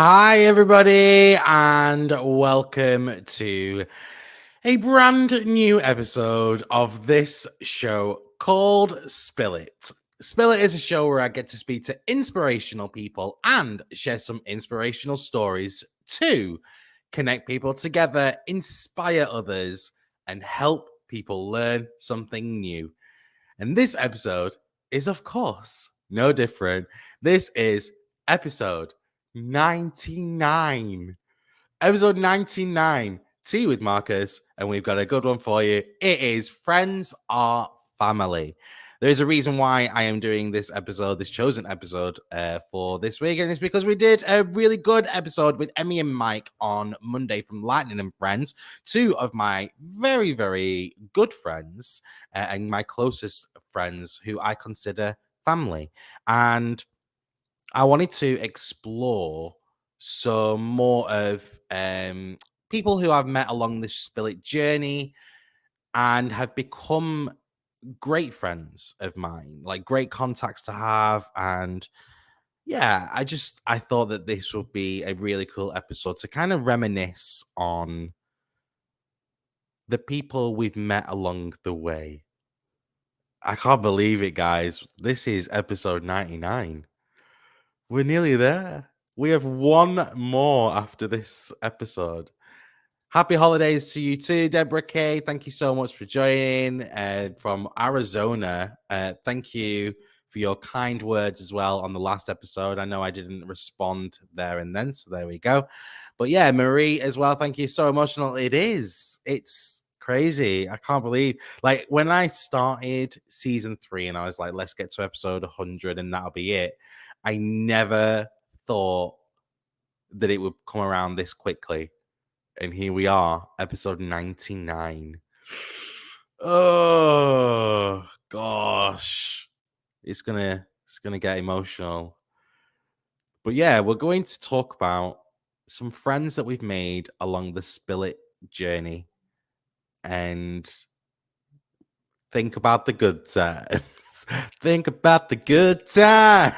Hi, everybody, and welcome to a brand new episode of this show called Spill It. Spill It is a show where I get to speak to inspirational people and share some inspirational stories to connect people together, inspire others, and help people learn something new. And this episode is, of course, no different. This is episode 99. Episode 99, Tea with Marcus, and we've got a good one for you. It is Friends Are Family. There's a reason why I am doing this episode, this chosen episode for this week, and it's because we did a really good episode with Emmy and Myke on Monday from Lightning and Friends, two of my very, very good friends and my closest friends who I consider family. And I wanted to explore some more of people who I've met along this Spirit journey and have become great friends of mine, like great contacts to have. And yeah, I thought that this would be a really cool episode to kind of reminisce on the people we've met along the way. I can't believe it, guys. This is episode 99. We're nearly there. We have one more after this episode. Happy holidays to you too, Deborah K. Thank you so much for joining from Arizona. Thank you for your kind words as well on the last episode. I know I didn't respond there and then, so there we go. But yeah, Marie as well. Thank you so emotional. It's crazy. I can't believe, like, when I started season 3 and I was like, let's get to episode 100 and that'll be it. I never thought that it would come around this quickly. And here we are, episode 99. Oh gosh. It's gonna get emotional. But yeah, we're going to talk about some friends that we've made along the Spill journey and think about the good times. Think about the good time.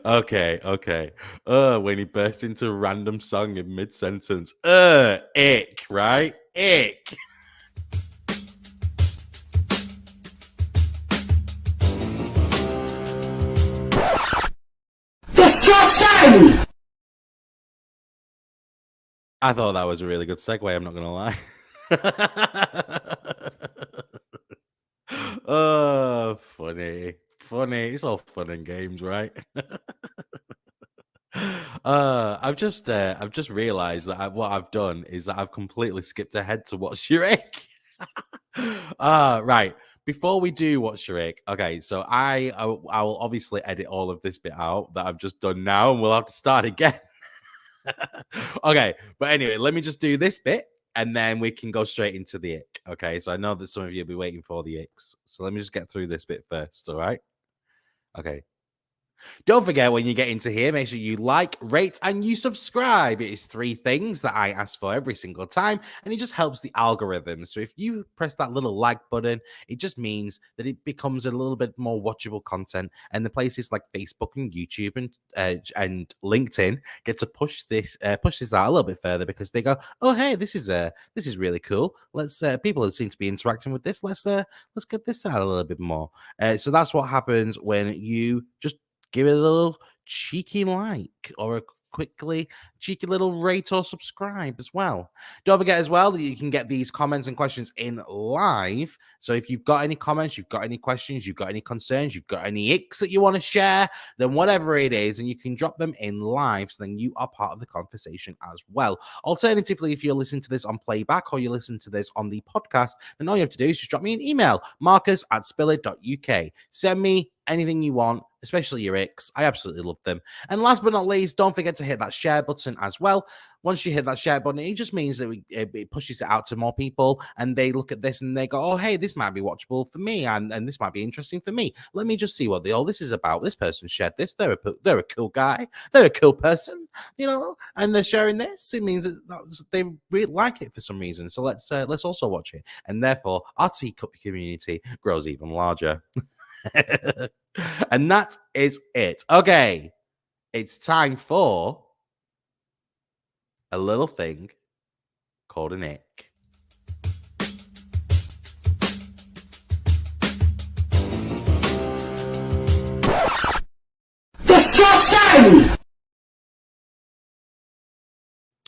Okay. When he bursts into a random song in mid-sentence. Ick, right? Ick. Disgusting! I thought that was a really good segue, I'm not gonna lie. Oh, funny. It's all fun and games, right? I've just realized that what I've done is that I've completely skipped ahead to What's Your Ick. Right. Before we do What's Your Ick, okay, so I will obviously edit all of this bit out that I've just done now, and we'll have to start again. Okay, but anyway, let me just do this bit and then we can go straight into the ick. Okay, so I know that some of you will be waiting for the icks. So let me just get through this bit first, all right? Okay. Don't forget, when you get into here, make sure you like, rate, and you subscribe. It is 3 things that I ask for every single time, and it just helps the algorithm. So if you press that little like button, it just means that it becomes a little bit more watchable content, and the places like Facebook and YouTube and LinkedIn get to push this out a little bit further because they go, oh hey, this is really cool. Let's people seem to be interacting with this. Let's get this out a little bit more. So that's what happens when you just give it a little cheeky like or a cheeky little rate or subscribe as well. Don't forget as well that you can get these comments and questions in live. So if you've got any comments, you've got any questions, you've got any concerns, you've got any icks that you want to share, then whatever it is, and you can drop them in live, so then you are part of the conversation as well. Alternatively, if you're listening to this on playback or you listen to this on the podcast, then all you have to do is just drop me an email, marcus@spillit.uk. Send me anything you want, especially your icks. I absolutely love them. And last but not least, don't forget to hit that share button as well. Once you hit that share button, it just means that it pushes it out to more people, and they look at this and they go, oh, hey, this might be watchable for me, and this might be interesting for me. Let me just see what all this is about. This person shared this. They're a cool guy. They're a cool person, and they're sharing this. It means that they really like it for some reason. So let's also watch it. And therefore, our teacup community grows even larger. And that is it. Okay. It's time for a little thing called an ick. Disgusting!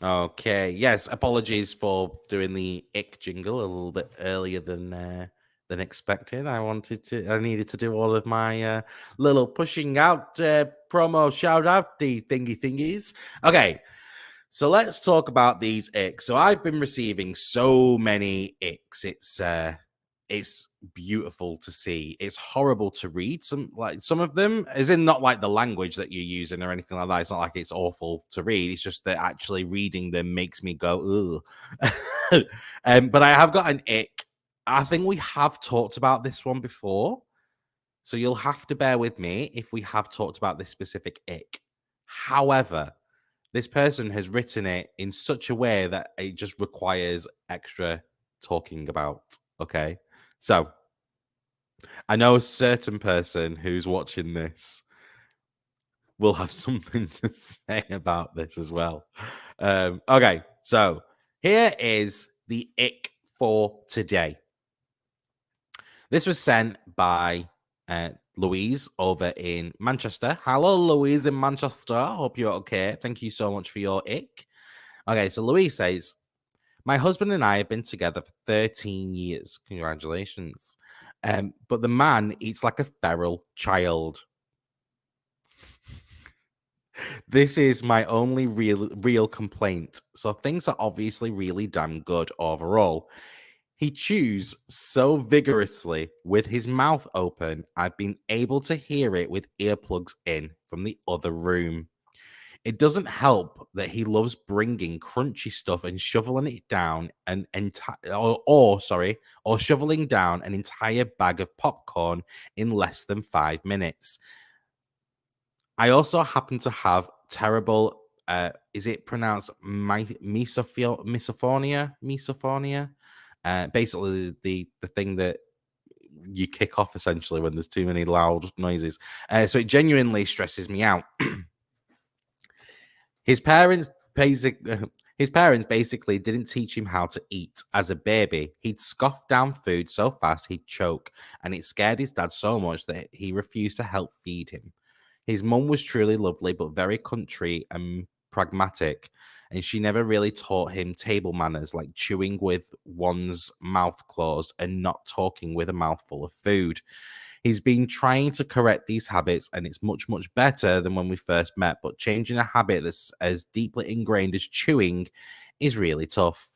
Okay. Yes. Apologies for doing the ick jingle a little bit earlier than expected. I needed to do all of my little pushing out promo shout out the thingies. Okay. So let's talk about these icks. So I've been receiving so many icks. It's beautiful to see. It's horrible to read. Some of them, as in not like the language that you're using or anything like that. It's not like it's awful to read. It's just that actually reading them makes me go, ugh. But I have got an ick. I think we have talked about this one before. So you'll have to bear with me if we have talked about this specific ick. However, this person has written it in such a way that it just requires extra talking about. Okay. So I know a certain person who's watching this will have something to say about this as well. Okay. So here is the ick for today. This was sent by Louise over in Manchester. Hello, Louise in Manchester. Hope you're okay. Thank you so much for your ick. Okay, so Louise says, my husband and I have been together for 13 years. Congratulations. But the man eats like a feral child. This is my only real complaint. So things are obviously really damn good overall. He chews so vigorously with his mouth open, I've been able to hear it with earplugs in from the other room. It doesn't help that he loves bringing crunchy stuff and shoveling it down or shoveling down an entire bag of popcorn in less than 5 minutes. I also happen to have terrible is it pronounced misophonia? Misophonia? Basically the thing that you kick off essentially when there's too many loud noises. So it genuinely stresses me out. His parents basically didn't teach him how to eat as a baby. He'd scoff down food so fast he'd choke, and it scared his dad so much that he refused to help feed him. His mum was truly lovely, but very country and pragmatic, and she never really taught him table manners like chewing with one's mouth closed and not talking with a mouthful of food. He's been trying to correct these habits, and it's much, much better than when we first met. But changing a habit that's as deeply ingrained as chewing is really tough.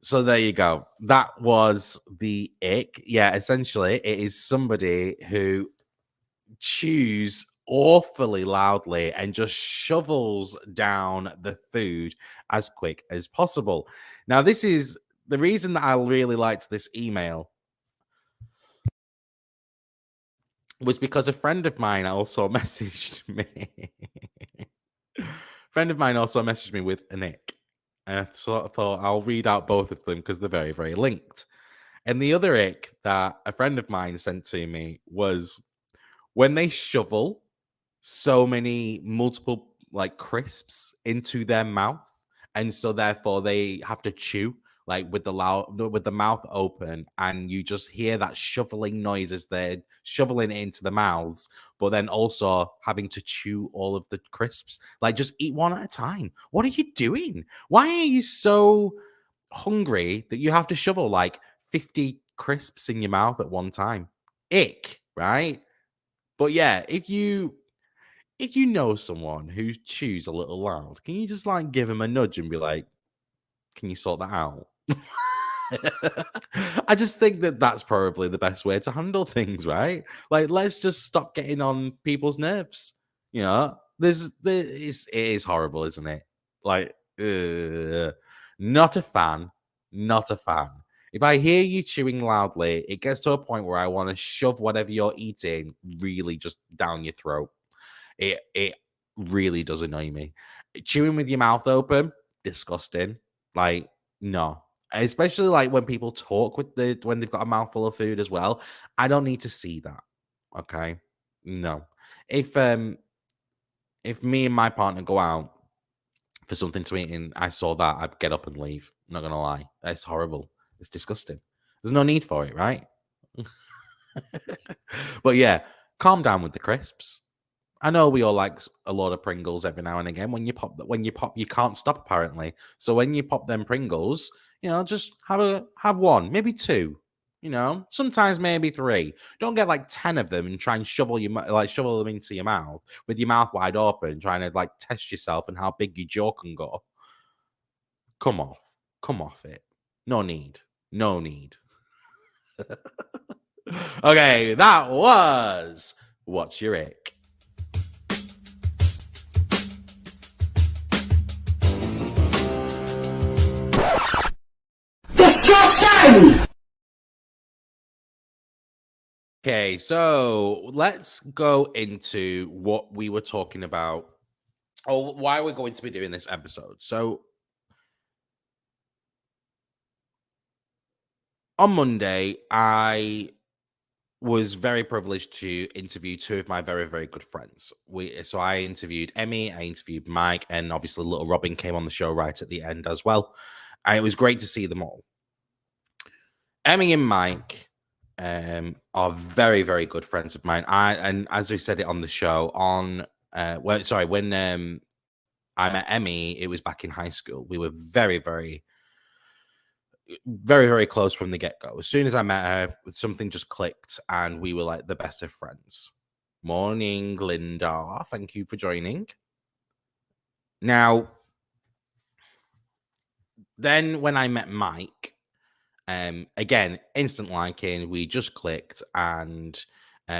So there you go. That was the ick. Yeah, essentially, it is somebody who chews awfully loudly and just shovels down the food as quick as possible. Now, this is the reason that I really liked this email was because a friend of mine also messaged me. Friend of mine also messaged me with an ick. So I thought I'll read out both of them because they're very, very linked. And the other ick that a friend of mine sent to me was when they shovel so many multiple like crisps into their mouth, and so therefore they have to chew like with the mouth open, and you just hear that shoveling noise as they're shoveling it into the mouths, but then also having to chew all of the crisps. Like, just eat one at a time. What are you doing? Why are you so hungry that you have to shovel like 50 crisps in your mouth at one time? Ick, right? But yeah, if you know someone who chews a little loud, can you just like give him a nudge and be like, "Can you sort that out?" I just think that that's probably the best way to handle things, right? Like, let's just stop getting on people's nerves. You know, it is horrible, isn't it? Like, not a fan, not a fan. If I hear you chewing loudly, it gets to a point where I want to shove whatever you're eating really just down your throat. It really does annoy me. Chewing with your mouth open, disgusting. Like, no. Especially like when people talk when they've got a mouthful of food as well. I don't need to see that. Okay. No. If if me and my partner go out for something to eat and I saw that, I'd get up and leave. I'm not gonna lie. It's horrible. It's disgusting. There's no need for it, right? But yeah, calm down with the crisps. I know we all like a lot of Pringles every now and again. When you pop, you can't stop apparently. So when you pop them Pringles, just have one, maybe two. Sometimes maybe three. Don't get like 10 of them and try and shovel them into your mouth with your mouth wide open, trying to like test yourself and how big your jaw can go. Come off it. No need, no need. Okay, that was What's Your Ick. Disgusting! Okay, so let's go into what we were talking about, or why we're going to be doing this episode. So on Monday, I was very privileged to interview two of my very, very good friends. So I interviewed Emmy, I interviewed Myke, and obviously little Robin came on the show right at the end as well. And it was great to see them all. Emmy and Myke are very, very good friends of mine. And as we said it on the show, when I met Emmy, it was back in high school. We were very, very, very, very close from the get-go. As soon as I met her, something just clicked, and we were like the best of friends. Morning, Linda. Thank you for joining. Now, then when I met Myke, again, instant liking. We just clicked, and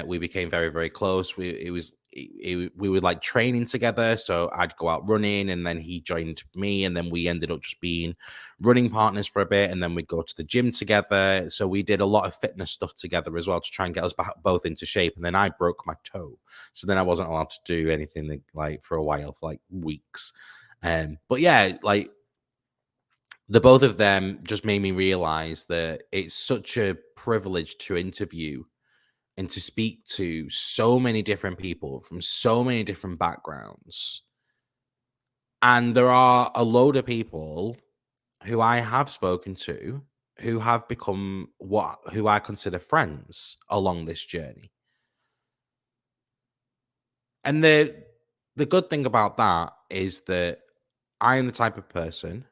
we became very, very close. We were like training together, so I'd go out running, and then he joined me, and then we ended up just being running partners for a bit, and then we'd go to the gym together. So we did a lot of fitness stuff together as well to try and get us both into shape. And then I broke my toe, so then I wasn't allowed to do anything like for a while, for like weeks. But yeah, like the both of them just made me realize that it's such a privilege to interview and to speak to so many different people from so many different backgrounds. And there are a load of people who I have spoken to who have become who I consider friends along this journey. And the good thing about that is that I am the type of person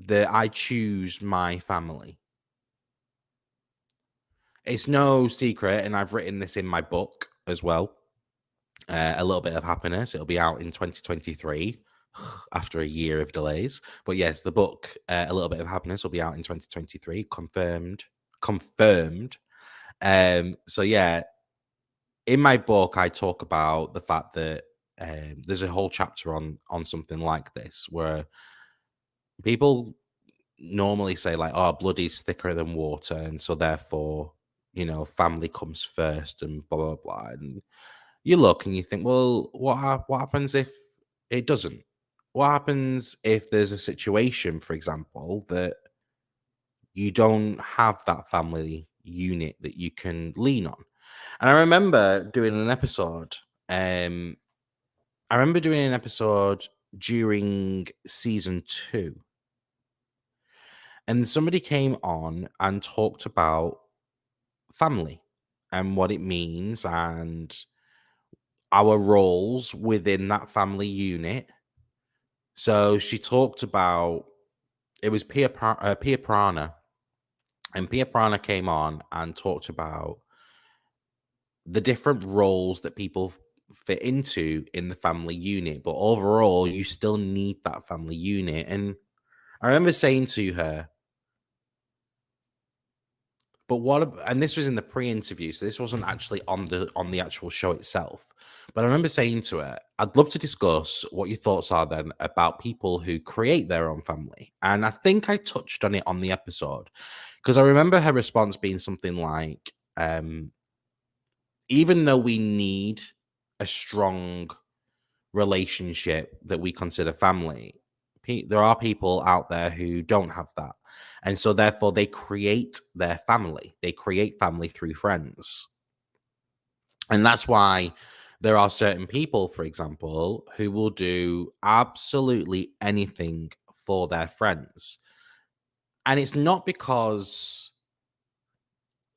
that I choose my family. It's no secret, and I've written this in my book as well. A Little Bit of Happiness. It'll be out in 2023 after a year of delays. But yes, the book, A Little Bit of Happiness, will be out in 2023. Confirmed. So yeah, in my book, I talk about the fact that there's a whole chapter on something like this, where people normally say like, "Oh, blood is thicker than water," and so therefore, family comes first, and blah blah blah. And you look and you think, well, what happens if it doesn't? What happens if there's a situation, for example, that you don't have that family unit that you can lean on? And I remember doing an episode. I remember doing an episode during season 2, and somebody came on and talked about family and what it means and our roles within that family unit. So she talked about, it was Pia Prana, and Pia Prana came on and talked about the different roles that people fit into in the family unit, but overall, you still need that family unit. And I remember saying to her, but and this was in the pre-interview, so this wasn't actually on the actual show itself. But I remember saying to her, I'd love to discuss what your thoughts are then about people who create their own family. And I think I touched on it on the episode, because I remember her response being something like, even though we need a strong relationship that we consider family, there are people out there who don't have that. And so therefore they create their family. They create family through friends. And that's why There are certain people, for example, who will do absolutely anything for their friends. And it's not because,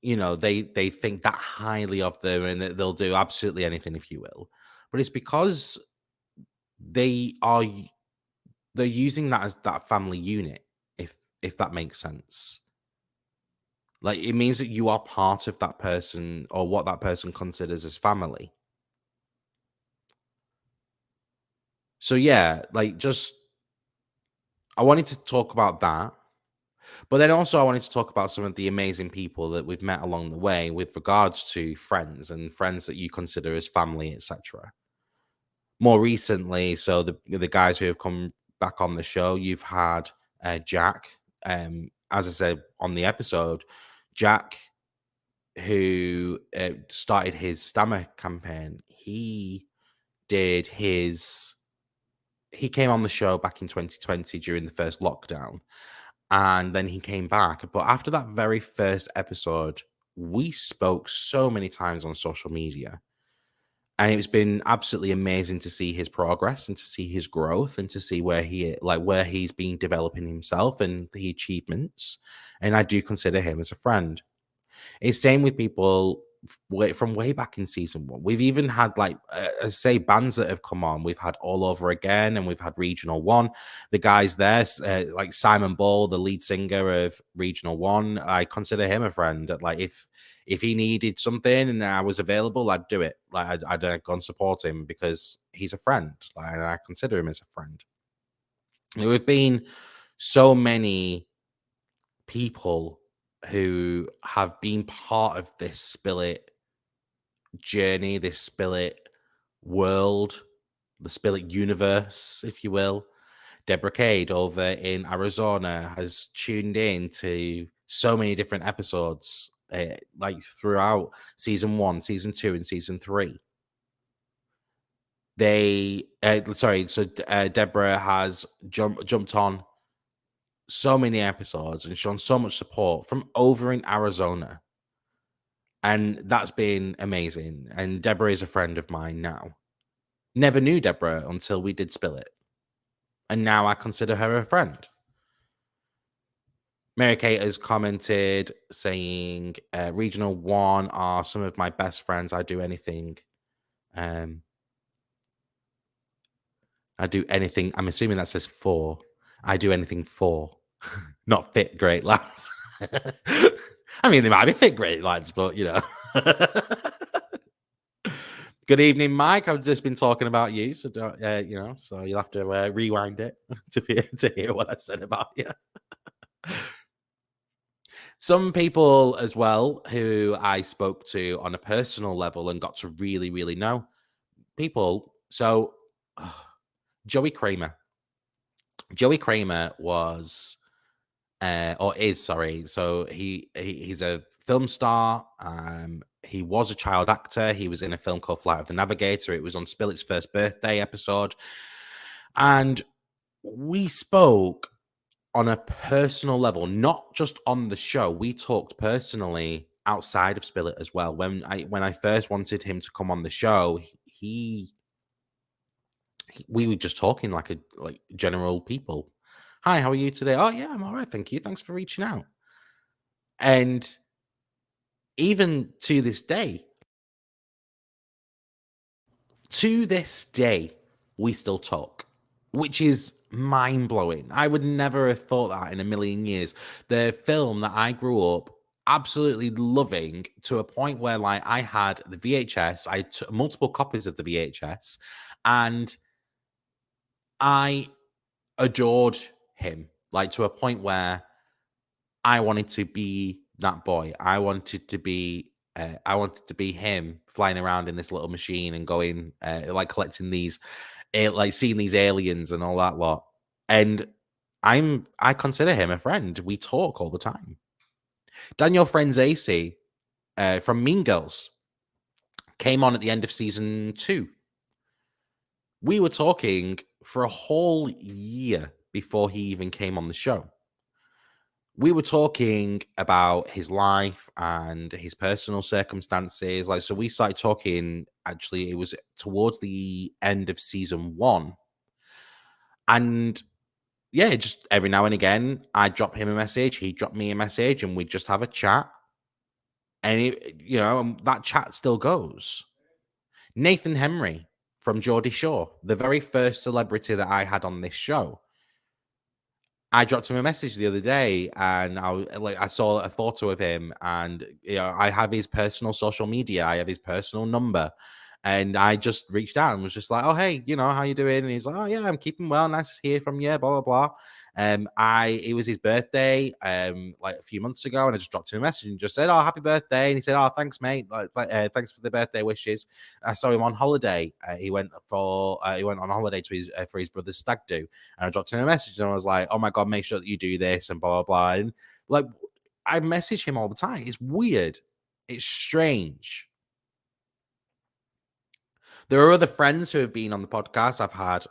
they think that highly of them and that they'll do absolutely anything, if you will. But it's because they are they're using that as that family unit, if that makes sense. Like, it means that you are part of that person or what that person considers as family. So yeah, like, just I wanted to talk about that. But then also I wanted to talk about some of the amazing people that we've met along the way with regards to friends and friends that you consider as family, etc. More recently, so the guys who have come back on the show, you've had Jack. As I said on the episode, Jack, who started his stammer campaign, did his he came on the show back in 2020 during the first lockdown, and then he came back. But after that very first episode, we spoke so many times on social media. And it's been absolutely amazing to see his progress and to see his growth and to see where he's been developing himself and the achievements. And I do consider him as a friend. It's same with people from way back in season one. We've even had say bands that have come on. We've had All Over Again, and we've had Regional One. The guys there, like Simon Ball, the lead singer of Regional One, I consider him a friend. Like, if he needed something and I was available, I'd do it. Like, I'd go and support him because he's a friend. Like, and I consider him as a friend. There have been so many people who have been part of this Spillet journey, this Spillet world, the Spillet universe, if you will. Deborah Cade over in Arizona has tuned in to so many different episodes, throughout season 1, season 2, and season 3. Deborah has jumped on so many episodes and shown so much support from over in Arizona. And that's been amazing. And Deborah is a friend of mine now. Never knew Deborah until we did Spill It. And now I consider her a friend. Mary Kate has commented saying, Regional One are some of my best friends. I do anything. I do anything. I'm assuming that says for. I do anything for. Not fit great lads. I mean, they might be fit great lads, but Good evening, Mike. I've just been talking about you, so don't, so you'll have to rewind it to hear what I said about you. Some people as well who I spoke to on a personal level and got to really, really know people. So, Joey Kramer. Joey Kramer was, or is, sorry. So he's a film star. He was a child actor. He was in a film called Flight of the Navigator. It was on Spillet's first birthday episode. And we spoke on a personal level, not just on the show. We talked personally outside of Spillet as well. When I first wanted him to come on the show, we were just talking like general people. Hi, how are you today? Oh yeah, I'm all right, thank you. Thanks for reaching out. And even to this day, we still talk, which is mind blowing. I would never have thought that in a million years. The film that I grew up absolutely loving, to a point where I had the VHS, I took multiple copies of the VHS, and I adored him, to a point where I wanted to be that boy. I wanted to be him, flying around in this little machine and going collecting these seeing these aliens and all that lot. And I consider him a friend. We talk all the time. Daniel Franzese from Mean Girls came on at the end of season 2. We were talking for a whole year before he even came on the show. we were talking about his life and his personal circumstances. Like, so we started talking, actually, it was towards the end of season 1. And yeah, just every now and again, I drop him a message, he dropped me a message, and we just have a chat. And that chat still goes. Nathan Henry from Geordie Shore, the very first celebrity that I had on this show. I dropped him a message the other day, and I saw a photo of him, and I have his personal social media, I have his personal number, and I just reached out and was just like, "Oh, hey, how you doing?" And he's like, "Oh yeah, I'm keeping well. Nice to hear from you." Blah blah blah. It was his birthday, like a few months ago, and I just dropped him a message and just said, "Oh, happy birthday!" And he said, "Oh, thanks, mate. Thanks for the birthday wishes." I saw him on holiday. He went on holiday to his for his brother's stag do, and I dropped him a message and I was like, "Oh my god, make sure that you do this," and blah blah blah. And like, I message him all the time. It's weird. It's strange. There are other friends who have been on the podcast. I've had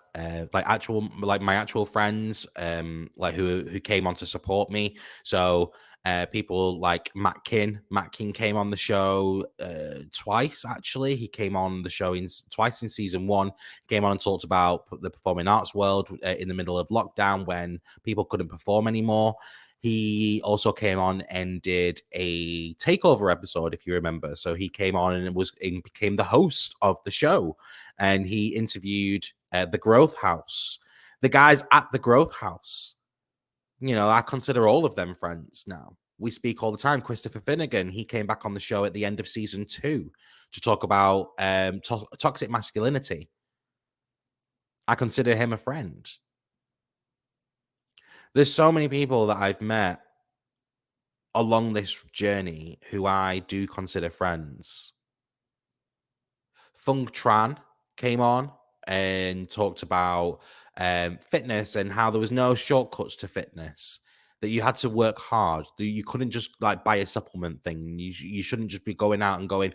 my actual friends, like who came on to support me. So people like Matt Kin. Matt Kin came on the show twice. Actually, he came on the show twice in season 1. Came on and talked about the performing arts world in the middle of lockdown when people couldn't perform anymore. He also came on and did a takeover episode, if you remember. So he came on and became the host of the show, and he interviewed the Growth House, the guys at the Growth House. I consider all of them friends now. We speak all the time. Christopher Finnegan, he came back on the show at the end of season 2 to talk about toxic masculinity. I consider him a friend. There's so many people that I've met along this journey who I do consider friends. Fung Tran came on and talked about fitness and how there was no shortcuts to fitness, that you had to work hard, that you couldn't just like buy a supplement thing. You shouldn't just be going out and going,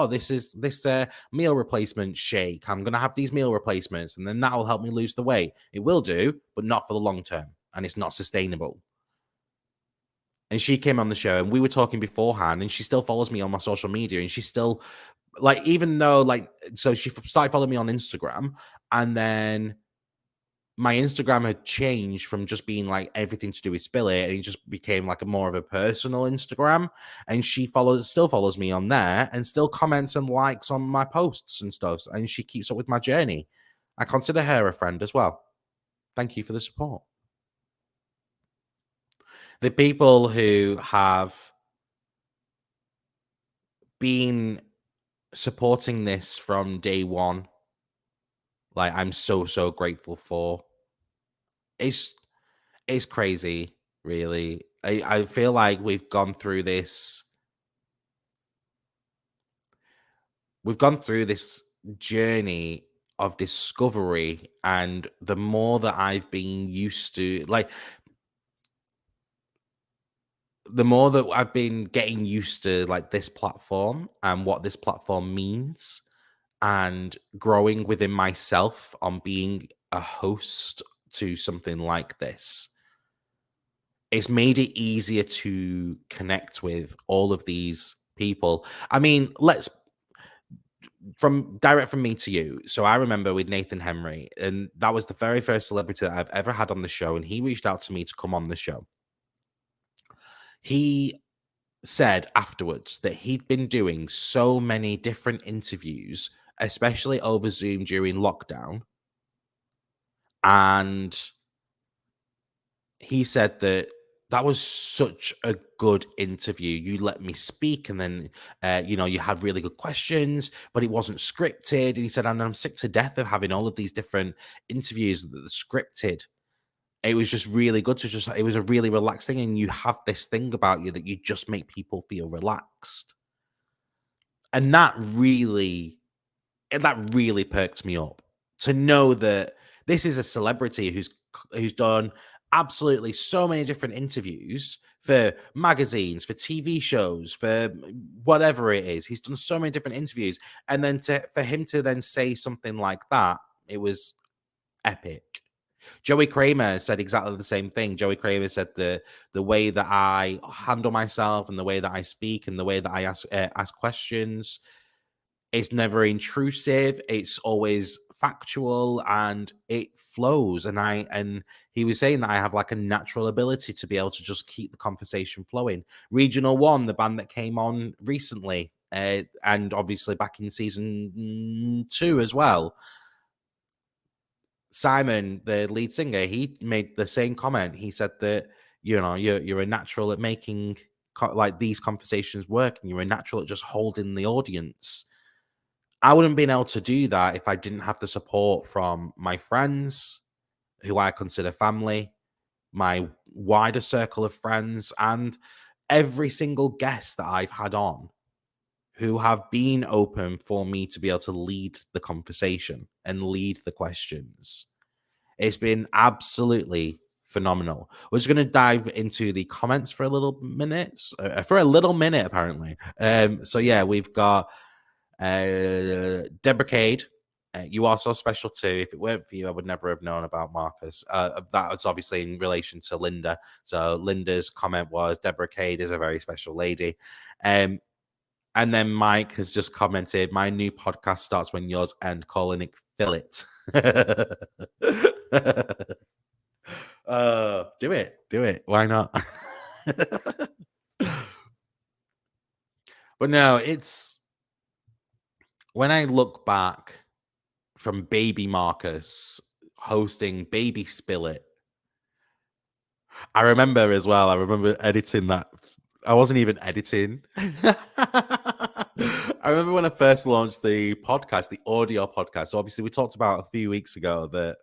this is this meal replacement shake. I'm going to have these meal replacements and then that will help me lose the weight. It will do, but not for the long term. And it's not sustainable. And she came on the show and we were talking beforehand, and she still follows me on my social media, and she's still like, even though so she started following me on Instagram, and then my Instagram had changed from just being like everything to do with Spill It, and it just became like a more of a personal Instagram. And she still follows me on there and still comments and likes on my posts and stuff. And she keeps up with my journey. I consider her a friend as well. Thank you for the support. The people who have been supporting this from day one, like, I'm so grateful for. It's crazy, really. I feel like we've gone through this journey of discovery, and the more that I've been used to, like, the more that I've been getting used to like this platform and what this platform means, and growing within myself on being a host to something like this, it's made it easier to connect with all of these people. I mean, from me to you. So I remember with Nathan Henry, and that was the very first celebrity that I've ever had on the show, and he reached out to me to come on the show. He said afterwards that he'd been doing so many different interviews, especially over Zoom during lockdown. And he said that was such a good interview. You let me speak, and then, you had really good questions, but it wasn't scripted. And he said, and I'm sick to death of having all of these different interviews that are scripted. It was just really good it was a really relaxed thing. And you have this thing about you that you just make people feel relaxed. And that really perked me up to know that this is a celebrity who's done absolutely so many different interviews for magazines, for TV shows, for whatever it is. He's done so many different interviews, and then for him to then say something like that, it was epic. Joey Kramer said exactly the same thing. Joey Kramer said the way that I handle myself and the way that I speak and the way that I ask questions, it's never intrusive. It's always factual and it flows. And he was saying that I have like a natural ability to be able to just keep the conversation flowing. Regional One, the band that came on recently, and obviously back in season 2 as well. Simon, the lead singer, he made the same comment. He said that you're a natural at making like these conversations work, and you're a natural at just holding the audience. I wouldn't have been able to do that if I didn't have the support from my friends, who I consider family, my wider circle of friends, and every single guest that I've had on who have been open for me to be able to lead the conversation and lead the questions. It's been absolutely phenomenal. We're just going to dive into the comments for a little minute. Apparently. So yeah, we've got Deborah Cade. You are so special too. If it weren't for you, I would never have known about Marcus. That was obviously in relation to Linda. So Linda's comment was Deborah Cade is a very special lady. And then Mike has just commented, my new podcast starts when yours end, calling it Fill It. Do it. Why not? But no, it's when I look back from baby Marcus hosting Baby Spill It, I remember as well. I remember editing that. I wasn't even editing. I remember when I first launched the podcast, the audio podcast. So obviously, we talked about a few weeks ago that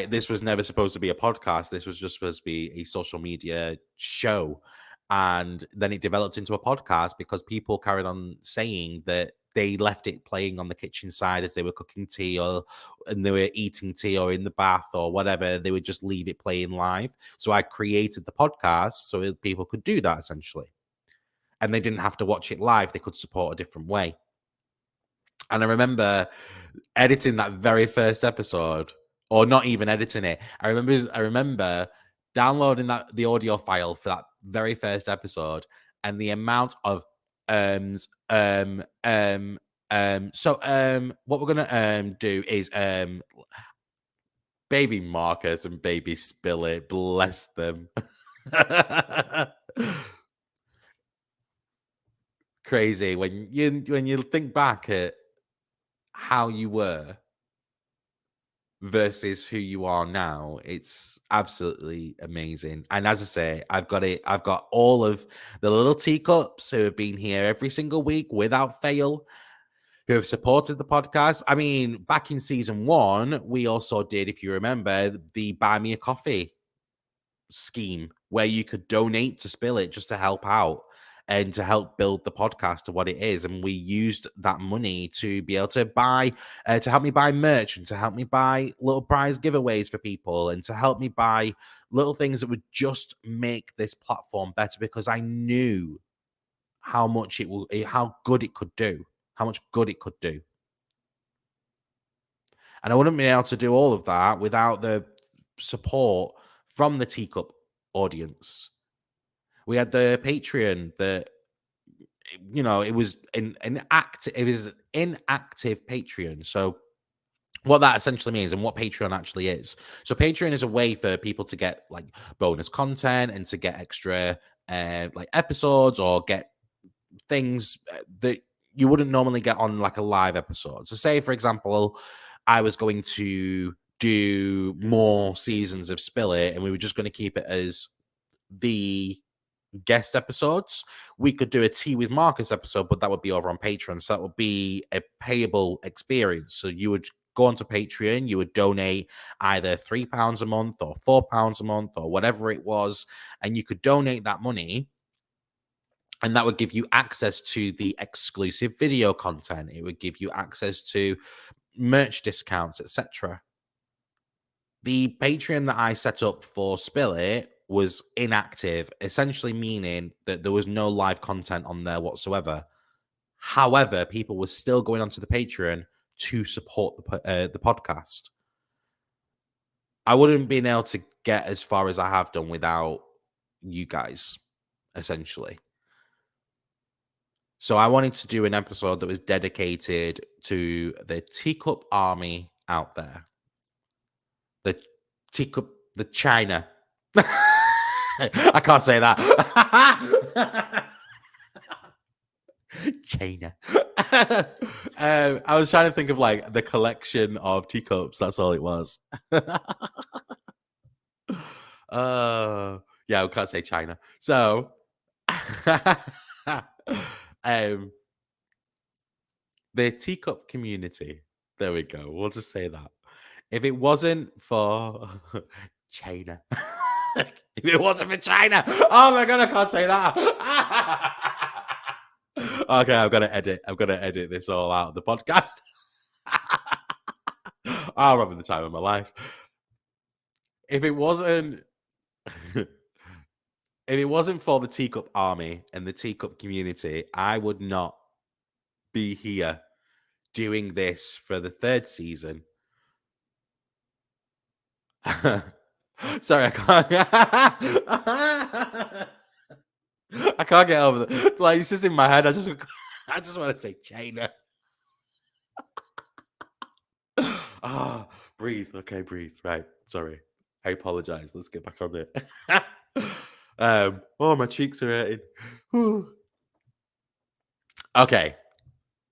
this was never supposed to be a podcast. This was just supposed to be a social media show. And then it developed into a podcast because people carried on saying that they left it playing on the kitchen side as they were cooking tea and they were eating tea or in the bath or whatever. They would just leave it playing live. So I created the podcast so people could do that essentially. And they didn't have to watch it live. They could support a different way. And I remember editing that very first episode, or not even editing it. I remember downloading the audio file for that very first episode, and the amount of what we're gonna do is baby Marcus and baby Spill It, bless them. Crazy when you think back at how you were versus who you are now. It's absolutely amazing. And as I say, I've got all of the little teacups who have been here every single week without fail, who have supported the podcast. I mean, back in season 1, we also did, if you remember, the Buy Me a Coffee scheme where you could donate to Spill It just to help out and to help build the podcast to what it is. And we used that money to be able to buy, to help me buy merch and to help me buy little prize giveaways for people and to help me buy little things that would just make this platform better because I knew how good it could do, how much good it could do. And I wouldn't be able to do all of that without the support from the Teacup audience. We had the Patreon that, it was it was inactive Patreon. So what that essentially means and what Patreon actually is. So Patreon is a way for people to get like bonus content and to get extra like episodes or get things that you wouldn't normally get on like a live episode. So say, for example, I was going to do more seasons of Spill It and we were just going to keep it as the guest episodes. We could do a Tea with Marcus episode, but that would be over on Patreon. So that would be a payable experience. So you would go onto Patreon, you would donate either £3 a month or £4 a month or whatever it was, and you could donate that money. And that would give you access to the exclusive video content. It would give you access to merch discounts, etc. The Patreon that I set up for Spill It was inactive, essentially meaning that there was no live content on there whatsoever. However, people were still going onto the Patreon to support the podcast. I wouldn't have been able to get as far as I have done without you guys, essentially. So I wanted to do an episode that was dedicated to the teacup army out there. The teacup, the China. I can't say that. China. I was trying to think of like the collection of teacups. That's all it was. Yeah, we can't say China. So, the teacup community. There we go. We'll just say that. If it wasn't for China, if it wasn't for China, oh my god, I can't say that. Okay, I'm gonna edit this all out of the podcast. I'm having the time of my life. If it wasn't for the teacup army and the teacup community, I would not be here doing this for the 3rd season. Sorry, I can't. I can't get over that. Like, it's just in my head. I just want to say China. Breathe. Okay, breathe. Right. Sorry. I apologize. Let's get back on it. Oh, my cheeks are hurting. Whew. Okay.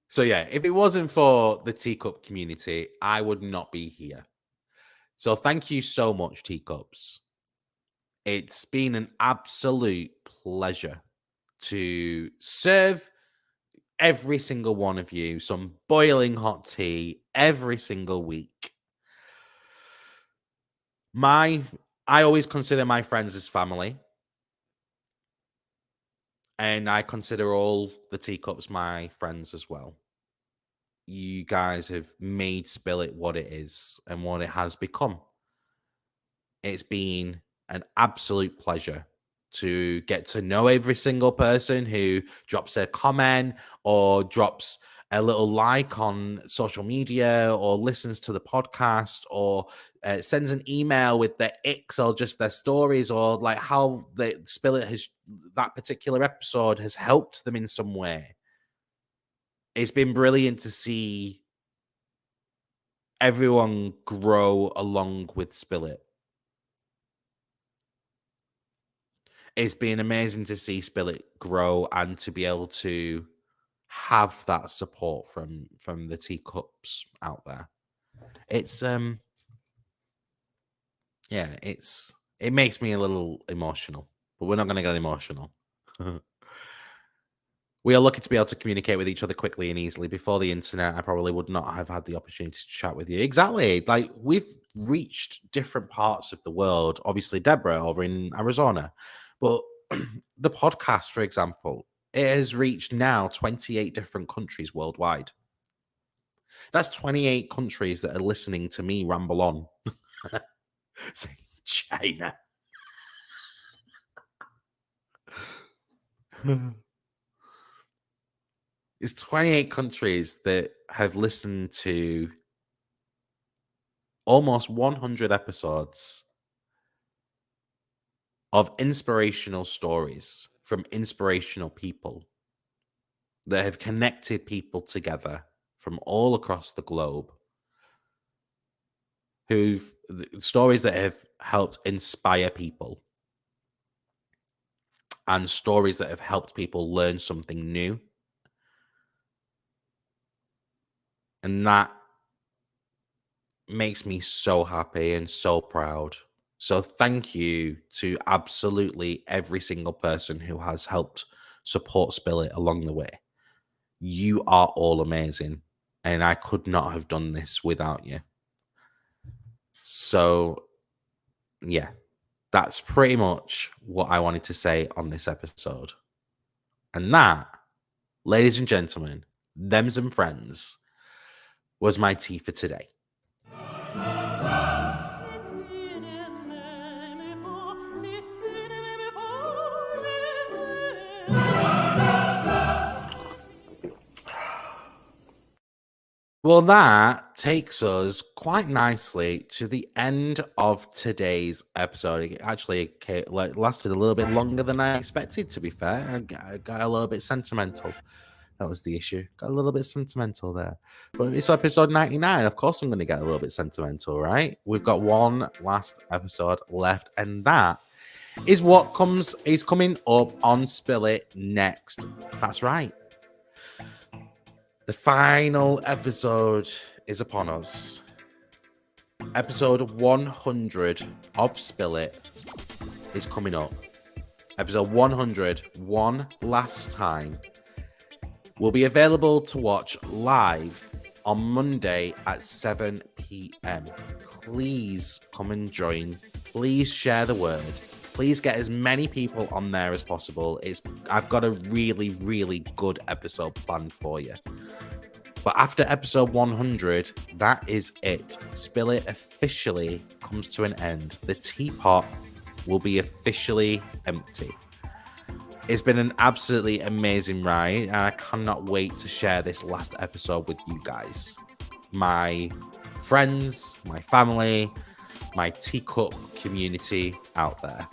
So yeah, if it wasn't for the teacup community, I would not be here. So thank you so much, teacups. It's been an absolute pleasure to serve every single one of you some boiling hot tea every single week. I always consider my friends as family. And I consider all the teacups my friends as well. You guys have made Spill It what it is and what it has become. It's been an absolute pleasure to get to know every single person who drops a comment or drops a little like on social media or listens to the podcast or sends an email with their icks or just their stories or like how the Spill It has, that particular episode has helped them in some way. It's been brilliant to see everyone grow along with Spill It. It's been amazing to see Spill It grow and to be able to have that support from the teacups out there. It's yeah, it makes me a little emotional, but we're not going to get emotional. We are lucky to be able to communicate with each other quickly and easily. Before the internet, I probably would not have had the opportunity to chat with you. Exactly. Like, we've reached different parts of the world. Obviously, Deborah over in Arizona. But the podcast, for example, it has reached now 28 different countries worldwide. That's 28 countries that are listening to me ramble on. Say China. It's 28 countries that have listened to almost 100 episodes of inspirational stories from inspirational people that have connected people together from all across the globe, stories that have helped inspire people and stories that have helped people learn something new. And that makes me so happy and so proud. So thank you to absolutely every single person who has helped support Spill It along the way. You are all amazing, and I could not have done this without you. So, yeah, that's pretty much what I wanted to say on this episode. And that, ladies and gentlemen, thems and friends, was my tea for today. Well, that takes us quite nicely to the end of today's episode. It actually lasted a little bit longer than I expected, to be fair. I got a little bit sentimental. That was the issue. Got a little bit sentimental there. But it's episode 99. Of course, I'm going to get a little bit sentimental, right? We've got one last episode left, and that is what is coming up on Spill It next. That's right. The final episode is upon us. Episode 100 of Spill It is coming up. Episode 100, one last time, will be available to watch live on Monday at 7 p.m. Please come and join. Please share the word. Please get as many people on there as possible. I've got a really, really good episode planned for you. But after episode 100, that is it. Spill It officially comes to an end. The teapot will be officially empty. It's been an absolutely amazing ride, and I cannot wait to share this last episode with you guys. My friends, my family, my teacup community out there.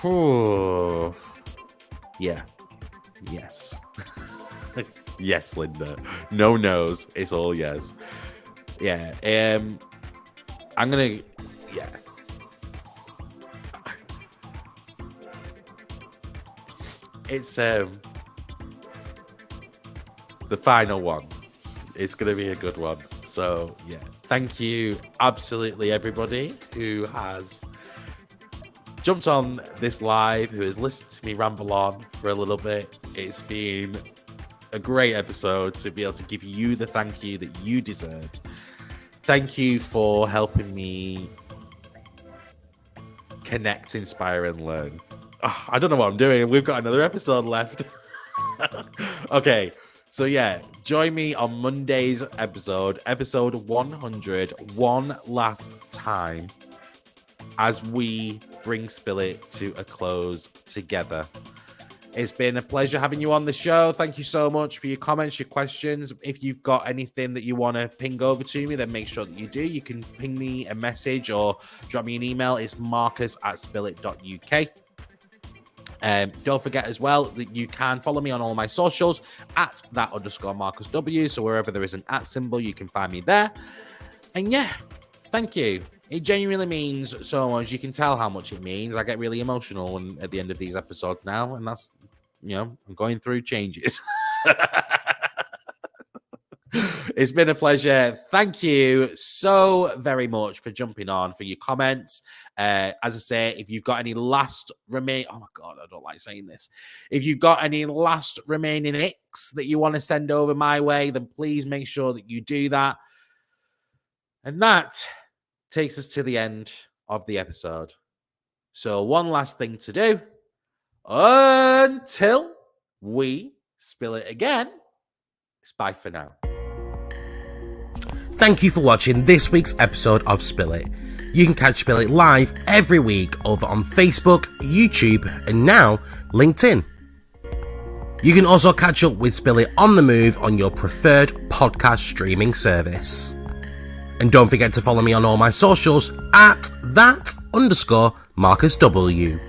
Whew. Yeah. Yes. Yes, Linda. No no's. It's all yes. Yeah. I'm gonna. Yeah. It's the final one. It's gonna be a good one. So yeah. Thank you, absolutely everybody who has jumped on this live, who has listened to me ramble on for a little bit. It's been a great episode to be able to give you the thank you that you deserve. Thank you for helping me connect, inspire, and learn. Oh, I don't know what I'm doing. We've got another episode left. Okay, so yeah, join me on Monday's episode 100, one last time, as we bring Spill It to a close together. It's been a pleasure having you on the show. Thank you so much for your comments, your questions. If you've got anything that you want to ping over to me, then make sure that you do. You can ping me a message or drop me an email. It's marcus@spillit.uk. Don't forget as well that you can follow me on all my socials at @that_MarcusW. So wherever there is an @ symbol, you can find me there. And yeah, thank you. It genuinely means so much. You can tell how much it means. I get really emotional at the end of these episodes now, and that's, I'm going through changes. It's been a pleasure. Thank you so very much for jumping on, for your comments. As I say, if you've got any last remaining... Oh, my God, I don't like saying this. If you've got any last remaining icks that you want to send over my way, then please make sure that you do that. And that takes us to the end of the episode. So one last thing to do until we spill it again. It's bye for now. Thank you for watching this week's episode of Spill It. You can catch Spill It live every week over on Facebook, YouTube, and now LinkedIn. You can also catch up with Spill It on the move on your preferred podcast streaming service. And don't forget to follow me on all my socials at @that_MarcusW.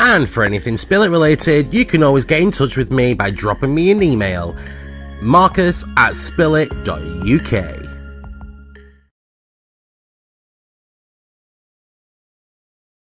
And for anything Spill It related, you can always get in touch with me by dropping me an email, marcus@spillit.uk.